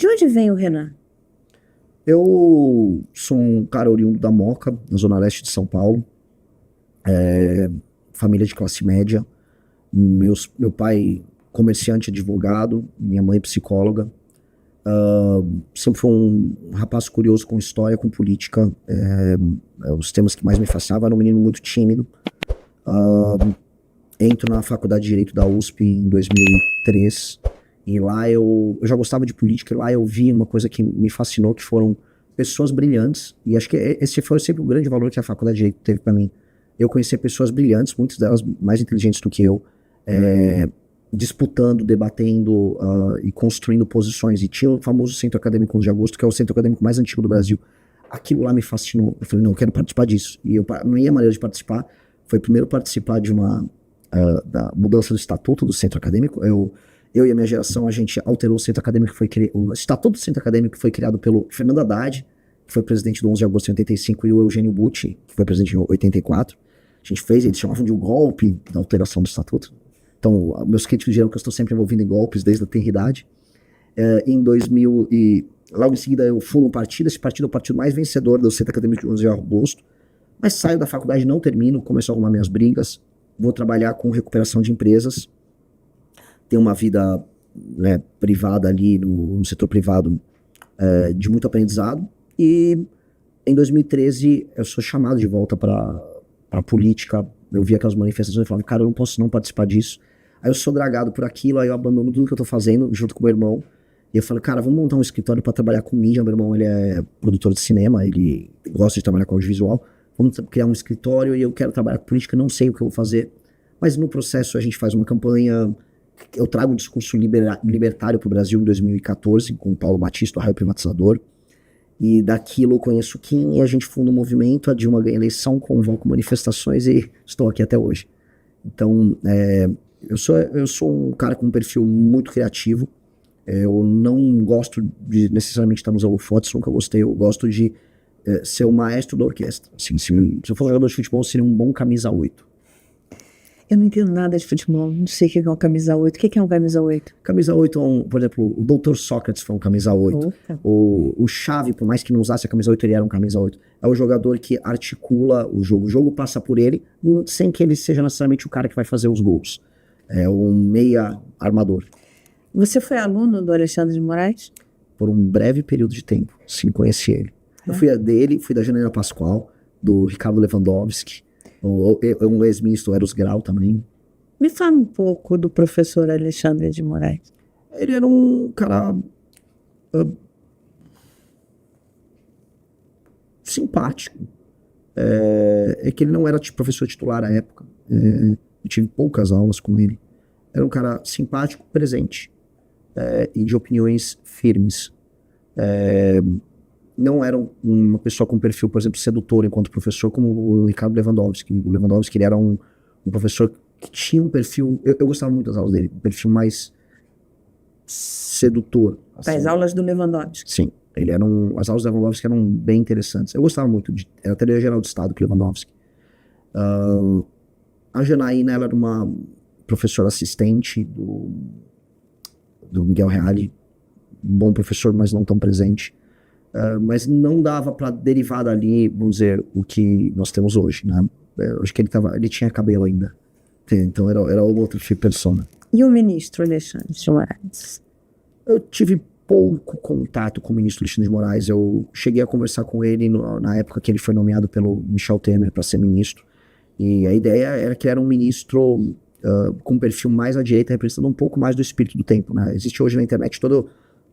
De onde vem o Renan? Eu sou um cara oriundo da Moca, na zona leste de São Paulo. Família de classe média. Meu pai comerciante, advogado, minha mãe psicóloga. Sempre fui um rapaz curioso com história, com política. Os temas que mais me fascinavam. Era um menino muito tímido. Entro na faculdade de Direito da USP em 2003. E lá eu já gostava de política. E lá eu vi uma coisa que me fascinou, que foram pessoas brilhantes. E acho que esse foi sempre o grande valor que a faculdade de Direito teve para mim. Eu conheci pessoas brilhantes, muitas delas mais inteligentes do que eu, disputando, debatendo e construindo posições. E tinha o famoso Centro Acadêmico 11 de Agosto, que é o centro acadêmico mais antigo do Brasil. Aquilo lá me fascinou. Eu falei, não, eu quero participar disso. E a minha maneira de participar foi primeiro participar de da mudança do estatuto do centro acadêmico. Eu e a minha geração, a gente alterou o centro acadêmico, o estatuto do centro acadêmico foi criado pelo Fernando Haddad, que foi presidente do 11 de agosto de 85, e o Eugênio Butti, que foi presidente em 84. A gente fez, eles chamavam de um golpe da alteração do estatuto. Então, meus críticos dirão que eu estou sempre envolvido em golpes desde a tenra idade. Em 2000, e logo em seguida eu fui no partido. Esse partido é o partido mais vencedor do centro acadêmico de 11 de agosto. Mas saio da faculdade, não termino, começo a arrumar minhas brigas. Vou trabalhar com recuperação de empresas. Tenho uma vida, né, privada ali, no setor privado, de muito aprendizado. E em 2013 eu sou chamado de volta para a política. Eu vi aquelas manifestações e falava, cara, eu não posso não participar disso. Aí eu sou dragado por aquilo, aí eu abandono tudo que eu tô fazendo junto com o meu irmão. E eu falei, cara, vamos montar um escritório para trabalhar com mídia. Meu irmão, ele é produtor de cinema, ele gosta de trabalhar com audiovisual. Vamos criar um escritório e eu quero trabalhar com política, não sei o que eu vou fazer. Mas no processo a gente faz uma campanha. Eu trago um discurso libertário para o Brasil em 2014, com o Paulo Batista, o raio privatizador. E daquilo eu conheço o Kim e a gente funda um movimento, a Dilma ganha eleição, convoco manifestações e estou aqui até hoje. Então, eu sou um cara com um perfil muito criativo. Eu não gosto de necessariamente estar nos holofotes, nunca gostei. Eu gosto de ser o maestro da orquestra. Assim, se eu for jogador de futebol, eu seria um bom camisa 8. Eu não entendo nada de futebol, não sei o que é uma camisa 8. O que é um camisa 8? Camisa 8 é por exemplo, o Dr. Sócrates foi um camisa 8. O Xavi, por mais que não usasse a camisa 8, ele era um camisa 8. É o jogador que articula o jogo. O jogo passa por ele, sem que ele seja necessariamente o cara que vai fazer os gols. É um meia armador. Você foi aluno do Alexandre de Moraes? Por um breve período de tempo, sim, conheci ele. Eu fui dele, fui da Janaína Pascoal, do Ricardo Lewandowski, um ex-ministro Eros Grau também. Me fala um pouco do professor Alexandre de Moraes. Ele era um cara simpático. É que ele não era professor titular à época. Eu tive poucas aulas com ele. Era um cara simpático, presente, e de opiniões firmes. Não era uma pessoa com perfil, por exemplo, sedutor enquanto professor, como o Ricardo Lewandowski. O Lewandowski, ele era um professor que tinha um perfil, eu gostava muito das aulas dele, um perfil mais sedutor. Assim. As aulas do Lewandowski? Sim, as aulas do Lewandowski eram bem interessantes. Eu gostava muito, era a teoria-geral do Estado que o Lewandowski. A Janaína, ela era uma professora assistente do Miguel Reale, um bom professor, mas não tão presente. Mas não dava para derivar dali, vamos dizer, o que nós temos hoje, né? Eu acho que ele tinha cabelo ainda. Então era outro tipo de persona. E o ministro Alexandre de Moraes? Eu tive pouco contato com o ministro Alexandre de Moraes. Eu cheguei a conversar com ele na época que ele foi nomeado pelo Michel Temer para ser ministro. E a ideia era que era um ministro com um perfil mais à direita, representando um pouco mais do espírito do tempo, né? Existe hoje na internet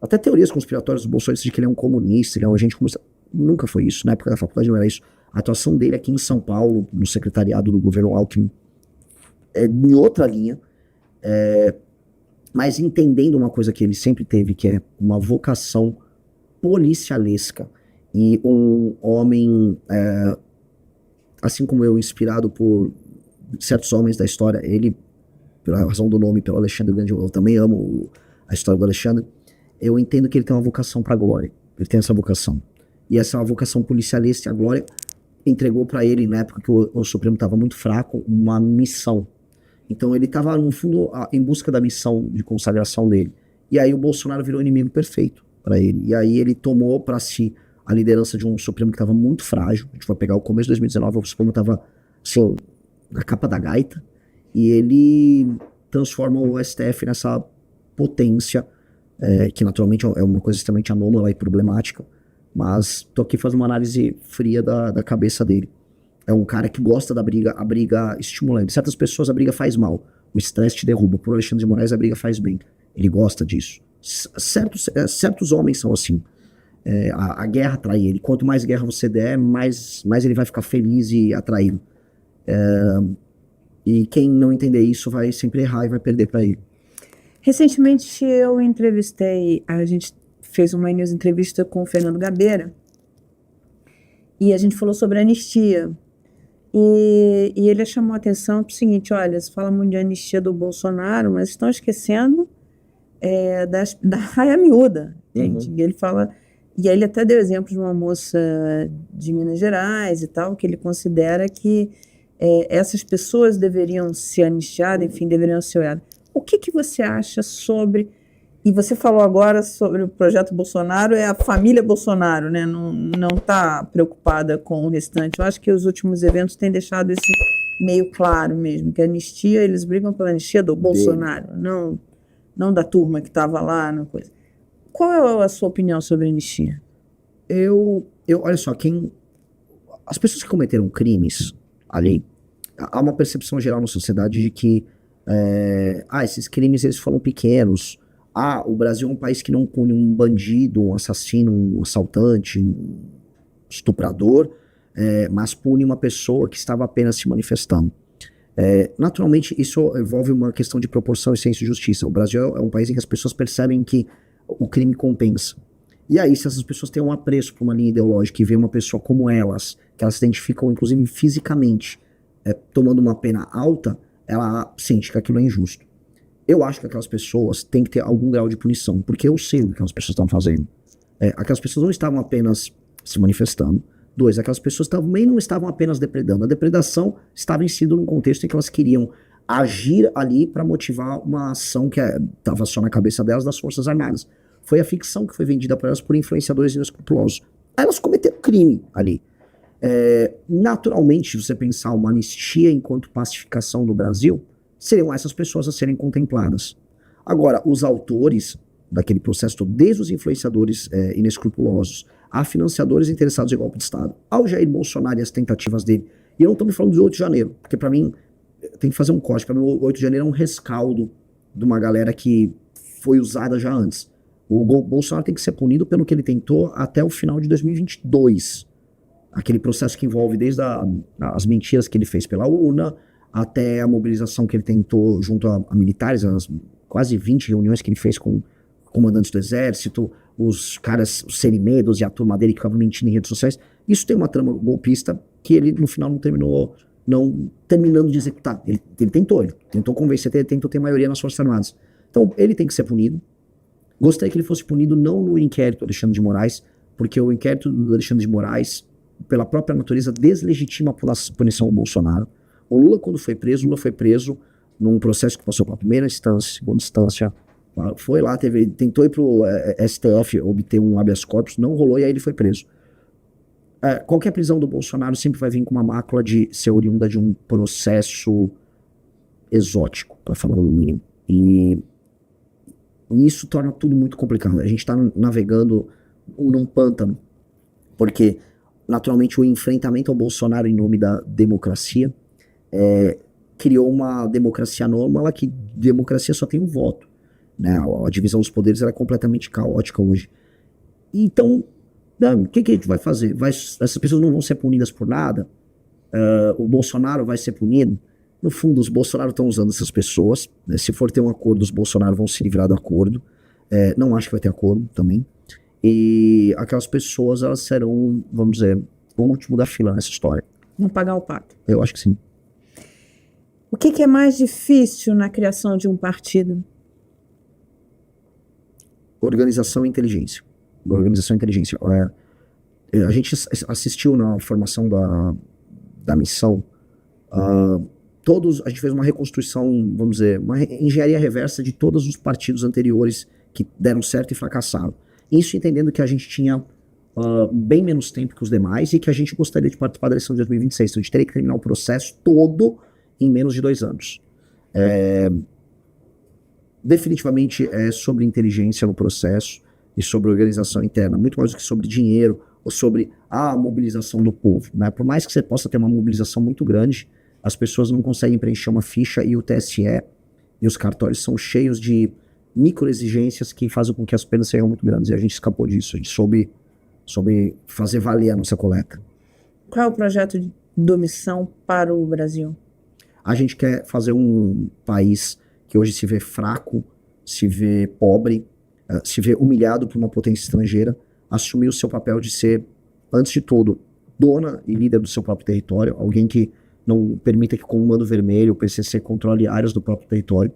até teorias conspiratórias do Bolsonaro de que ele é um comunista, ele é um agente comunista. Nunca foi isso. Na época da faculdade não era isso. A atuação dele aqui em São Paulo, no secretariado do governo Alckmin, é em outra linha. Mas entendendo uma coisa que ele sempre teve, que é uma vocação policialesca. E um homem, assim como eu, inspirado por certos homens da história, ele, pela razão do nome, pelo Alexandre Grande, eu também amo a história do Alexandre. Eu entendo que ele tem uma vocação para a glória. Ele tem essa vocação. E essa é uma vocação policialista, e a glória entregou para ele, na época que o Supremo estava muito fraco, uma missão. Então ele estava, no fundo, em busca da missão de consagração dele. E aí o Bolsonaro virou inimigo perfeito. para ele. E aí ele tomou para si a liderança de um Supremo que estava muito frágil. A gente vai pegar o começo de 2019, o Supremo estava assim, na capa da gaita, e ele transforma o STF nessa potência, que naturalmente é uma coisa extremamente anômala e problemática, mas tô aqui fazendo uma análise fria da cabeça dele. É um cara que gosta da briga, a briga estimula ele. Certas pessoas a briga faz mal, o estresse te derruba. Por Alexandre de Moraes a briga faz bem, ele gosta disso. Certos homens são assim. A guerra atrai ele. Quanto mais guerra você der, mais ele vai ficar feliz e atraído. E quem não entender isso vai sempre errar e vai perder para ele. Recentemente eu entrevistei, a gente fez uma news entrevista com o Fernando Gabeira e a gente falou sobre anistia. E ele chamou a atenção para o seguinte: olha, se fala muito de anistia do Bolsonaro, mas estão esquecendo da raia miúda, gente. E ele fala, e aí ele até deu exemplo de uma moça de Minas Gerais e tal, que ele considera que essas pessoas deveriam ser anistiadas, enfim, deveriam ser olhadas. O que você acha sobre... E você falou agora sobre o projeto Bolsonaro, é a família Bolsonaro, né? Não está preocupada com o restante. Eu acho que os últimos eventos têm deixado isso meio claro mesmo, que a anistia, eles brigam pela anistia do Bolsonaro, não da turma que estava lá, não coisa. Qual é a sua opinião sobre a anistia? Olha só, as pessoas que cometeram crimes ali, há uma percepção geral na sociedade de que esses crimes eles foram pequenos. O Brasil é um país que não pune um bandido, um assassino, um assaltante, um estuprador, mas pune uma pessoa que estava apenas se manifestando. Naturalmente, isso envolve uma questão de proporção e senso de justiça. O Brasil é um país em que as pessoas percebem que o crime compensa. E aí, se essas pessoas têm um apreço por uma linha ideológica e veem uma pessoa como elas, que elas se identificam inclusive fisicamente, tomando uma pena alta, ela sente que aquilo é injusto. Eu acho que aquelas pessoas têm que ter algum grau de punição, porque eu sei o que aquelas pessoas estão fazendo. Aquelas pessoas não estavam apenas se manifestando. 2, aquelas pessoas também não estavam apenas depredando. A depredação estava inserida num contexto em que elas queriam agir ali para motivar uma ação que estava só na cabeça delas, das Forças Armadas. Foi a ficção que foi vendida para elas por influenciadores inescrupulosos. Elas cometeram crime ali. Naturalmente, se você pensar uma anistia enquanto pacificação no Brasil, seriam essas pessoas a serem contempladas. Agora, os autores daquele processo, desde os influenciadores inescrupulosos, a financiadores interessados em golpe de Estado, ao Jair Bolsonaro e as tentativas dele, e eu não estou me falando do 8 de janeiro, porque para mim, tem que fazer um corte, para mim o 8 de janeiro é um rescaldo de uma galera que foi usada já antes. O Bolsonaro tem que ser punido pelo que ele tentou até o final de 2022. Aquele processo que envolve desde as mentiras que ele fez pela urna, até a mobilização que ele tentou junto a militares, as quase 20 reuniões que ele fez com comandantes do exército, os caras, os serimedos e a turma dele que ficavam mentindo em redes sociais. Isso tem uma trama golpista que ele no final não terminando de executar. Ele tentou convencer, ele tentou ter maioria nas Forças Armadas. Então ele tem que ser punido. Gostaria que ele fosse punido não no inquérito do Alexandre de Moraes, porque o inquérito do Alexandre de Moraes, pela própria natureza, deslegitima a punição ao Bolsonaro. O Lula, quando foi preso, num processo que passou pela primeira instância, segunda instância, foi lá, tentou ir pro STF, obter um habeas corpus, não rolou e aí ele foi preso. Qualquer prisão do Bolsonaro sempre vai vir com uma mácula de ser oriunda de um processo exótico, para falar no mínimo. E isso torna tudo muito complicado. A gente está navegando num pântano, porque naturalmente o enfrentamento ao Bolsonaro em nome da democracia criou uma democracia anômala, que democracia só tem um voto, né? A divisão dos poderes era completamente caótica hoje. Então, o que a gente vai fazer? Essas pessoas não vão ser punidas por nada? O Bolsonaro vai ser punido? No fundo, os Bolsonaro estão usando essas pessoas, né? Se for ter um acordo, os Bolsonaro vão se livrar do acordo. Não acho que vai ter acordo também. E aquelas pessoas, elas serão, vamos dizer, o último da fila nessa história. Vão pagar o pato. Eu acho que sim. O que é mais difícil na criação de um partido? Organização e inteligência. Organização e inteligência. A gente assistiu na formação da missão. A gente fez uma reconstrução, vamos dizer, uma engenharia reversa de todos os partidos anteriores que deram certo e fracassaram. Isso entendendo que a gente tinha bem menos tempo que os demais e que a gente gostaria de participar da eleição de 2026. Então a gente teria que terminar o processo todo em menos de 2 anos. Definitivamente é sobre inteligência no processo e sobre organização interna, muito mais do que sobre dinheiro ou sobre a mobilização do povo, né? Por mais que você possa ter uma mobilização muito grande, as pessoas não conseguem preencher uma ficha e o TSE e os cartórios são cheios de microexigências que fazem com que as penas sejam muito grandes. E a gente escapou disso, a gente soube fazer valer a nossa coleta. Qual é o projeto do Missão para o Brasil? A gente quer fazer um país que hoje se vê fraco, se vê pobre, se vê humilhado por uma potência estrangeira, assumir o seu papel de ser, antes de tudo, dona e líder do seu próprio território, alguém que não permita que o Comando Vermelho, o PCC, controle áreas do próprio território,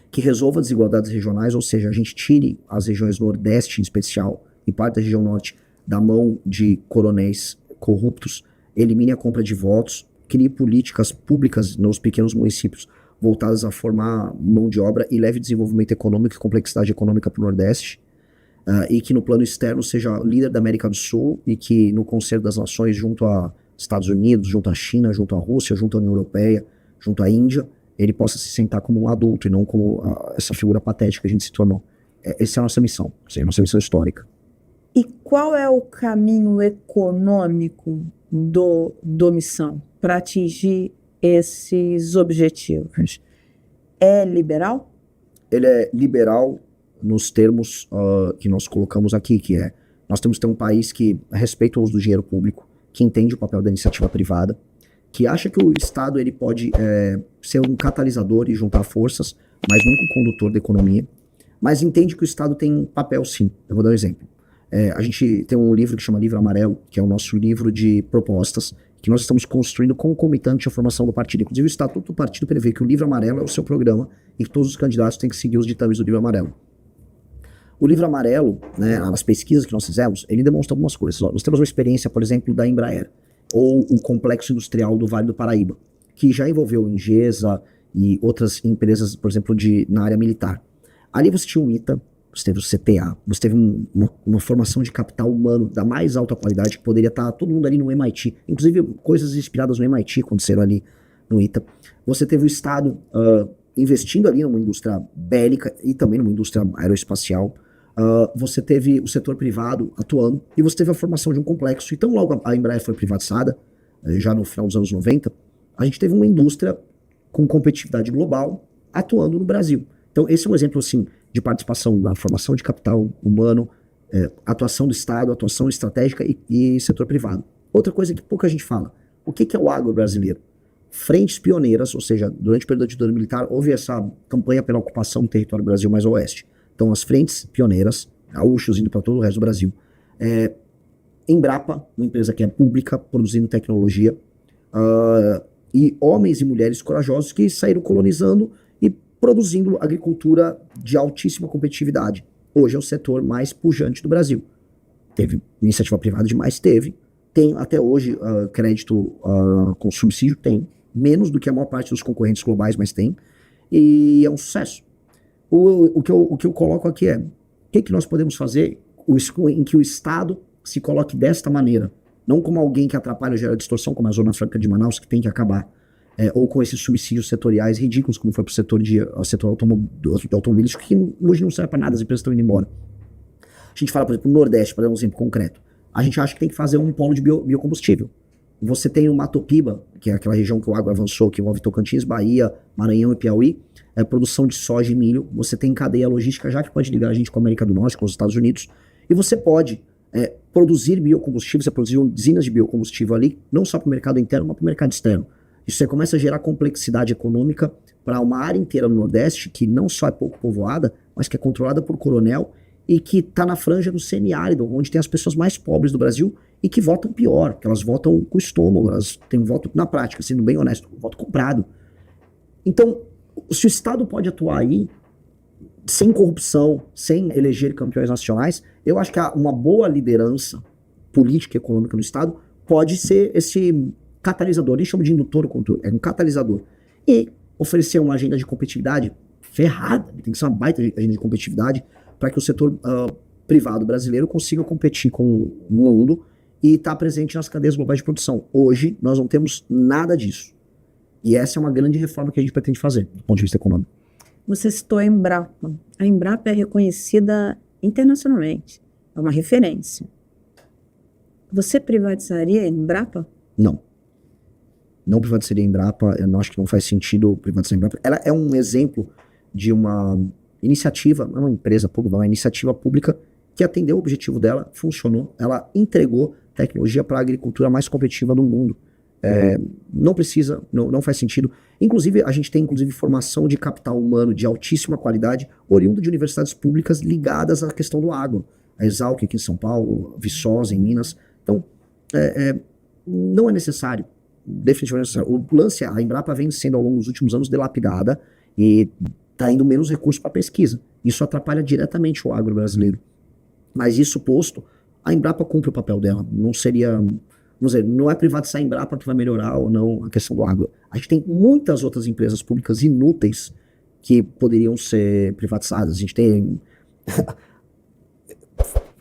que resolva desigualdades regionais, ou seja, a gente tire as regiões Nordeste, em especial, e parte da região Norte, da mão de coronéis corruptos, elimine a compra de votos, crie políticas públicas nos pequenos municípios voltadas a formar mão de obra e leve desenvolvimento econômico e complexidade econômica para o Nordeste, e que no plano externo seja líder da América do Sul e que no Conselho das Nações, junto a Estados Unidos, junto à China, junto à Rússia, junto à União Europeia, junto à Índia, ele possa se sentar como um adulto e não como essa figura patética que a gente se tornou. Essa é a nossa missão, essa é a nossa missão histórica. E qual é o caminho econômico do Missão para atingir esses objetivos? É liberal? Ele é liberal nos termos que nós colocamos aqui, que é, nós temos que ter um país que respeita o uso do dinheiro público, que entende o papel da iniciativa privada, que acha que o Estado ele pode ser um catalisador e juntar forças, mas nunca um condutor da economia, mas entende que o Estado tem um papel sim. Eu vou dar um exemplo. A gente tem um livro que chama Livro Amarelo, que é o nosso livro de propostas, que nós estamos construindo concomitante à formação do partido. Inclusive o Estatuto do Partido prevê que o Livro Amarelo é o seu programa e que todos os candidatos têm que seguir os ditames do Livro Amarelo. O Livro Amarelo, né, as pesquisas que nós fizemos, ele demonstra algumas coisas. Nós temos uma experiência, por exemplo, da Embraer, ou o Complexo Industrial do Vale do Paraíba, que já envolveu Ingesa e outras empresas, por exemplo, na área militar. Ali você tinha o ITA, você teve o CTA, você teve uma formação de capital humano da mais alta qualidade, que poderia estar todo mundo ali no MIT, inclusive coisas inspiradas no MIT aconteceram ali no ITA. Você teve o Estado investindo ali numa indústria bélica e também numa indústria aeroespacial. Você teve o setor privado atuando e você teve a formação de um complexo. Então, logo a Embraer foi privatizada, já no final dos anos 90, a gente teve uma indústria com competitividade global atuando no Brasil. Então, esse é um exemplo assim, de participação na formação de capital humano, atuação do Estado, atuação estratégica e setor privado. Outra coisa que pouca gente fala, o que é o agro brasileiro? Frentes pioneiras, ou seja, durante o período da ditadura militar, houve essa campanha pela ocupação do território do Brasil mais oeste. Então, as frentes pioneiras, gaúchos indo para todo o resto do Brasil. Embrapa, uma empresa que é pública, produzindo tecnologia, e homens e mulheres corajosos que saíram colonizando e produzindo agricultura de altíssima competitividade. Hoje é o setor mais pujante do Brasil. Teve iniciativa privada demais? Teve. Tem até hoje crédito com subsídio? Tem. Menos do que a maior parte dos concorrentes globais, mas tem. E é um sucesso. O que eu coloco aqui é, o que nós podemos fazer em que o Estado se coloque desta maneira, não como alguém que atrapalha, gera distorção, como a Zona Franca de Manaus, que tem que acabar, ou com esses subsídios setoriais ridículos, como foi para o setor automobilístico, que hoje não serve para nada, as empresas estão indo embora. A gente fala, por exemplo, no Nordeste, para dar um exemplo concreto, a gente acha que tem que fazer um polo de biocombustível. Você tem o Matopiba, que é aquela região que o agro avançou, que envolve Tocantins, Bahia, Maranhão e Piauí, produção de soja e milho. Você tem cadeia logística já que pode ligar a gente com a América do Norte, com os Estados Unidos. E você pode produzir biocombustível, você produzir usinas de biocombustível ali, não só para o mercado interno, mas para o mercado externo. Isso aí começa a gerar complexidade econômica para uma área inteira no Nordeste, que não só é pouco povoada, mas que é controlada por coronel e que está na franja do semiárido, onde tem as pessoas mais pobres do Brasil e que votam pior, que elas votam com o estômago, elas têm um voto, na prática, sendo bem honesto, um voto comprado. Então, se o Estado pode atuar aí, sem corrupção, sem eleger campeões nacionais, eu acho que uma boa liderança política e econômica no Estado pode ser esse catalisador, nem chamo de indutor, é um catalisador, e oferecer uma agenda de competitividade ferrada, tem que ser uma baita agenda de competitividade, para que o setor privado brasileiro consiga competir com o mundo e estar presente nas cadeias globais de produção. Hoje, nós não temos nada disso. E essa é uma grande reforma que a gente pretende fazer, do ponto de vista econômico. Você citou a Embrapa. A Embrapa é reconhecida internacionalmente. É uma referência. Você privatizaria a Embrapa? Não. Não privatizaria a Embrapa. Eu não acho que não faz sentido privatizar a Embrapa. Ela é um exemplo de uma iniciativa, não é uma empresa pública, é uma iniciativa pública que atendeu o objetivo dela, funcionou. Ela entregou tecnologia para a agricultura mais competitiva do mundo. Não precisa, não faz sentido. Inclusive, a gente tem formação de capital humano de altíssima qualidade, oriundo de universidades públicas ligadas à questão do agro. A Exalc aqui em São Paulo, a Viçosa em Minas. Então, não é necessário. Definitivamente não é necessário. O lance, a Embrapa vem sendo ao longo dos últimos anos dilapidada e está indo menos recursos para pesquisa. Isso atrapalha diretamente o agro brasileiro. Mas isso posto, a Embrapa cumpre o papel dela. Não seria... Vamos dizer, não é privatizar a Embrapa que vai melhorar ou não a questão do agro. A gente tem muitas outras empresas públicas inúteis que poderiam ser privatizadas. A gente tem...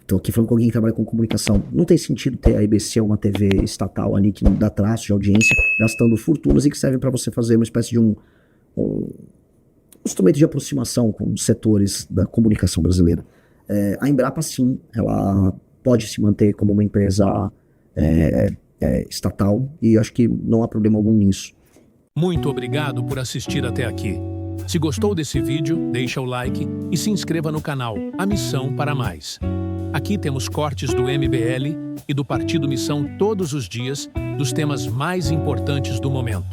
Estou aqui falando com alguém que trabalha com comunicação. Não tem sentido ter a IBC, uma TV estatal ali que dá traço de audiência, gastando fortunas e que servem para você fazer uma espécie de um instrumento de aproximação com os setores da comunicação brasileira. A Embrapa, sim, ela pode se manter como uma empresa estatal e acho que não há problema algum nisso. Muito obrigado por assistir até aqui. Se gostou desse vídeo, deixa o like e se inscreva no canal A Missão para Mais. Aqui temos cortes do MBL e do Partido Missão todos os dias dos temas mais importantes do momento.